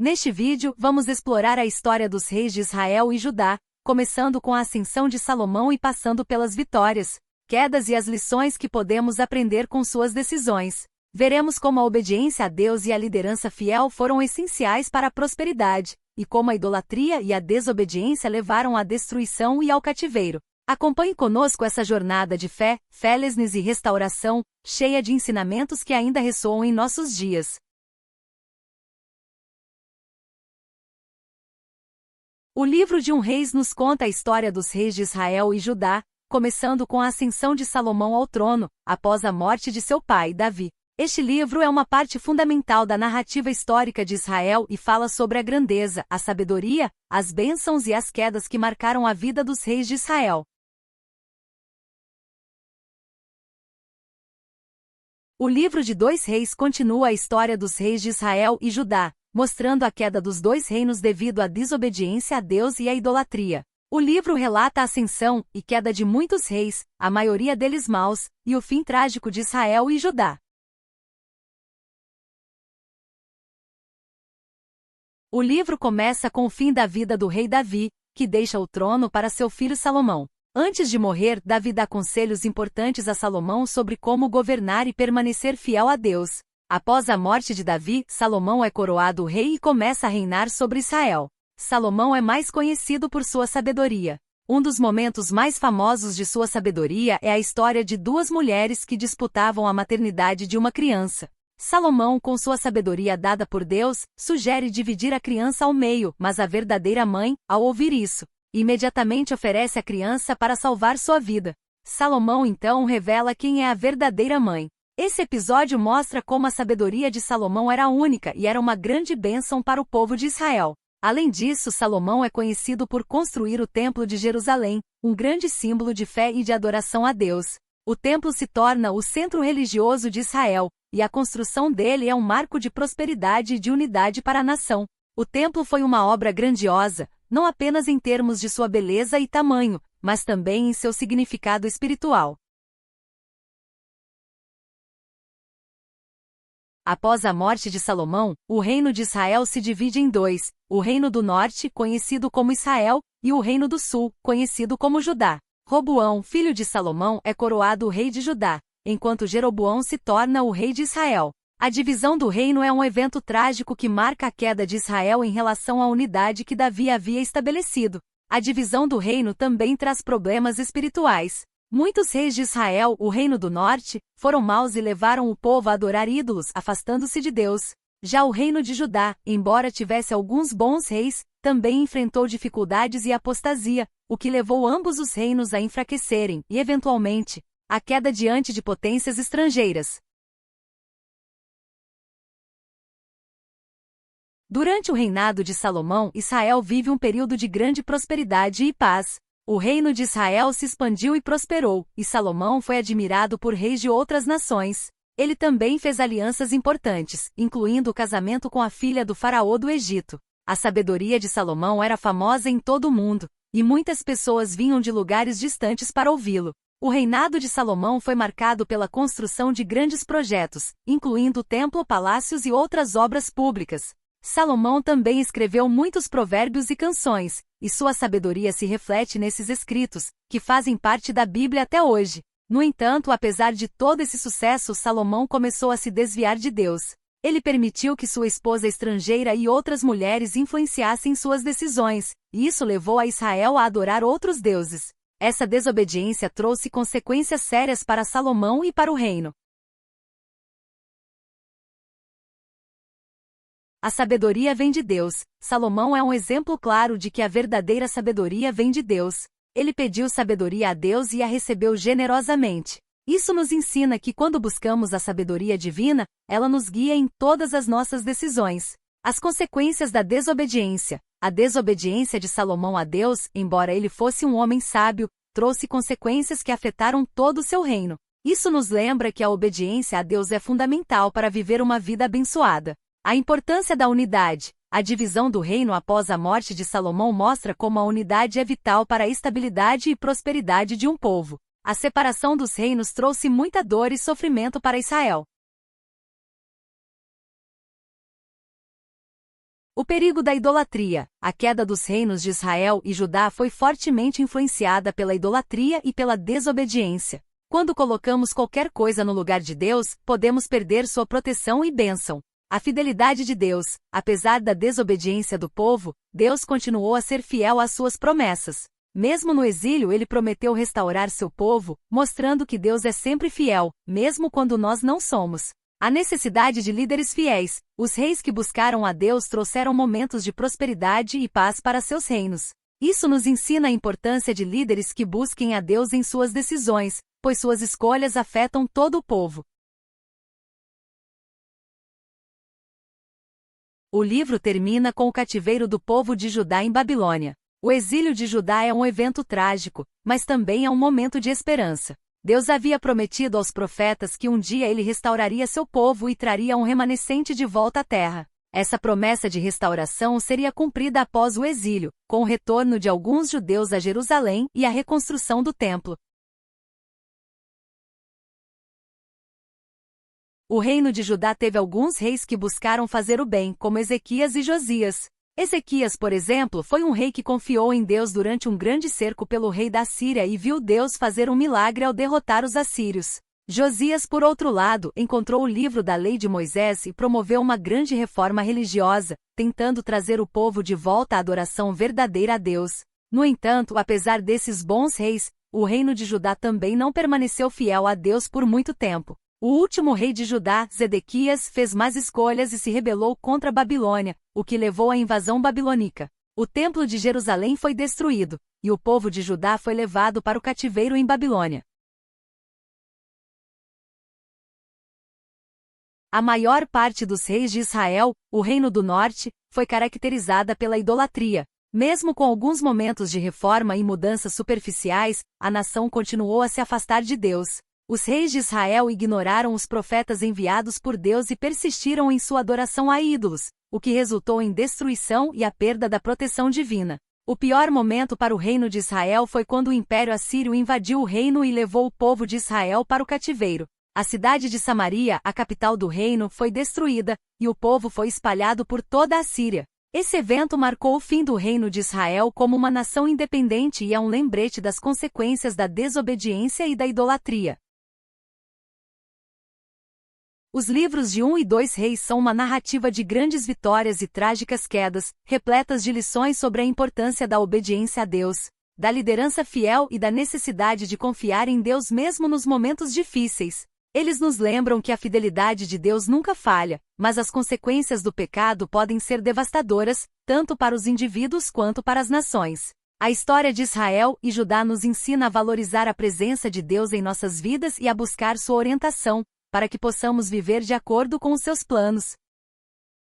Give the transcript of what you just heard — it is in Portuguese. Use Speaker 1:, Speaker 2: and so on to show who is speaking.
Speaker 1: Neste vídeo, vamos explorar a história dos reis de Israel e Judá, começando com a ascensão de Salomão e passando pelas vitórias, quedas e as lições que podemos aprender com suas decisões. Veremos como a obediência a Deus e a liderança fiel foram essenciais para a prosperidade, e como a idolatria e a desobediência levaram à destruição e ao cativeiro. Acompanhe conosco essa jornada de fé, fé-lessness e restauração, cheia de ensinamentos que ainda ressoam em nossos dias. O livro de Reis nos conta a história dos reis de Israel e Judá, começando com a ascensão de Salomão ao trono, após a morte de seu pai, Davi. Este livro é uma parte fundamental da narrativa histórica de Israel e fala sobre a grandeza, a sabedoria, as bênçãos e as quedas que marcaram a vida dos reis de Israel. O livro de 2 Reis continua a história dos reis de Israel e Judá, mostrando a queda dos 2 reinos devido à desobediência a Deus e à idolatria. O livro relata a ascensão e queda de muitos reis, a maioria deles maus, e o fim trágico de Israel e Judá. O livro começa com o fim da vida do rei Davi, que deixa o trono para seu filho Salomão. Antes de morrer, Davi dá conselhos importantes a Salomão sobre como governar e permanecer fiel a Deus. Após a morte de Davi, Salomão é coroado rei e começa a reinar sobre Israel. Salomão é mais conhecido por sua sabedoria. Um dos momentos mais famosos de sua sabedoria é a história de 2 mulheres que disputavam a maternidade de uma criança. Salomão, com sua sabedoria dada por Deus, sugere dividir a criança ao meio, mas a verdadeira mãe, ao ouvir isso, imediatamente oferece a criança para salvar sua vida. Salomão então revela quem é a verdadeira mãe. Esse episódio mostra como a sabedoria de Salomão era única e era uma grande bênção para o povo de Israel. Além disso, Salomão é conhecido por construir o Templo de Jerusalém, um grande símbolo de fé e de adoração a Deus. O templo se torna o centro religioso de Israel, e a construção dele é um marco de prosperidade e de unidade para a nação. O templo foi uma obra grandiosa, não apenas em termos de sua beleza e tamanho, mas também em seu significado espiritual. Após a morte de Salomão, o reino de Israel se divide em 2, o reino do norte, conhecido como Israel, e o reino do sul, conhecido como Judá. Roboão, filho de Salomão, é coroado rei de Judá, enquanto Jeroboão se torna o rei de Israel. A divisão do reino é um evento trágico que marca a queda de Israel em relação à unidade que Davi havia estabelecido. A divisão do reino também traz problemas espirituais. Muitos reis de Israel, o reino do norte, foram maus e levaram o povo a adorar ídolos, afastando-se de Deus. Já o reino de Judá, embora tivesse alguns bons reis, também enfrentou dificuldades e apostasia, o que levou ambos os reinos a enfraquecerem e, eventualmente, a queda diante de potências estrangeiras. Durante o reinado de Salomão, Israel vive um período de grande prosperidade e paz. O reino de Israel se expandiu e prosperou, e Salomão foi admirado por reis de outras nações. Ele também fez alianças importantes, incluindo o casamento com a filha do faraó do Egito. A sabedoria de Salomão era famosa em todo o mundo, e muitas pessoas vinham de lugares distantes para ouvi-lo. O reinado de Salomão foi marcado pela construção de grandes projetos, incluindo o templo, palácios e outras obras públicas. Salomão também escreveu muitos provérbios e canções, e sua sabedoria se reflete nesses escritos, que fazem parte da Bíblia até hoje. No entanto, apesar de todo esse sucesso, Salomão começou a se desviar de Deus. Ele permitiu que sua esposa estrangeira e outras mulheres influenciassem suas decisões, e isso levou a Israel a adorar outros deuses. Essa desobediência trouxe consequências sérias para Salomão e para o reino. A sabedoria vem de Deus. Salomão é um exemplo claro de que a verdadeira sabedoria vem de Deus. Ele pediu sabedoria a Deus e a recebeu generosamente. Isso nos ensina que quando buscamos a sabedoria divina, ela nos guia em todas as nossas decisões. As consequências da desobediência. A desobediência de Salomão a Deus, embora ele fosse um homem sábio, trouxe consequências que afetaram todo o seu reino. Isso nos lembra que a obediência a Deus é fundamental para viver uma vida abençoada. A importância da unidade. A divisão do reino após a morte de Salomão mostra como a unidade é vital para a estabilidade e prosperidade de um povo. A separação dos reinos trouxe muita dor e sofrimento para Israel. O perigo da idolatria. A queda dos reinos de Israel e Judá foi fortemente influenciada pela idolatria e pela desobediência. Quando colocamos qualquer coisa no lugar de Deus, podemos perder sua proteção e bênção. A fidelidade de Deus. Apesar da desobediência do povo, Deus continuou a ser fiel às suas promessas. Mesmo no exílio, ele prometeu restaurar seu povo, mostrando que Deus é sempre fiel, mesmo quando nós não somos. A necessidade de líderes fiéis. Os reis que buscaram a Deus trouxeram momentos de prosperidade e paz para seus reinos. Isso nos ensina a importância de líderes que busquem a Deus em suas decisões, pois suas escolhas afetam todo o povo. O livro termina com o cativeiro do povo de Judá em Babilônia. O exílio de Judá é um evento trágico, mas também é um momento de esperança. Deus havia prometido aos profetas que um dia ele restauraria seu povo e traria um remanescente de volta à terra. Essa promessa de restauração seria cumprida após o exílio, com o retorno de alguns judeus a Jerusalém e a reconstrução do templo. O reino de Judá teve alguns reis que buscaram fazer o bem, como Ezequias e Josias. Ezequias, por exemplo, foi um rei que confiou em Deus durante um grande cerco pelo rei da Síria e viu Deus fazer um milagre ao derrotar os assírios. Josias, por outro lado, encontrou o livro da lei de Moisés e promoveu uma grande reforma religiosa, tentando trazer o povo de volta à adoração verdadeira a Deus. No entanto, apesar desses bons reis, o reino de Judá também não permaneceu fiel a Deus por muito tempo. O último rei de Judá, Zedequias, fez más escolhas e se rebelou contra a Babilônia, o que levou à invasão babilônica. O templo de Jerusalém foi destruído, e o povo de Judá foi levado para o cativeiro em Babilônia. A maior parte dos reis de Israel, o Reino do Norte, foi caracterizada pela idolatria. Mesmo com alguns momentos de reforma e mudanças superficiais, a nação continuou a se afastar de Deus. Os reis de Israel ignoraram os profetas enviados por Deus e persistiram em sua adoração a ídolos, o que resultou em destruição e a perda da proteção divina. O pior momento para o reino de Israel foi quando o Império Assírio invadiu o reino e levou o povo de Israel para o cativeiro. A cidade de Samaria, a capital do reino, foi destruída, e o povo foi espalhado por toda a Síria. Esse evento marcou o fim do reino de Israel como uma nação independente e é um lembrete das consequências da desobediência e da idolatria. Os livros de 1 e 2 Reis são uma narrativa de grandes vitórias e trágicas quedas, repletas de lições sobre a importância da obediência a Deus, da liderança fiel e da necessidade de confiar em Deus mesmo nos momentos difíceis. Eles nos lembram que a fidelidade de Deus nunca falha, mas as consequências do pecado podem ser devastadoras, tanto para os indivíduos quanto para as nações. A história de Israel e Judá nos ensina a valorizar a presença de Deus em nossas vidas e a buscar sua orientação, para que possamos viver de acordo com os seus planos.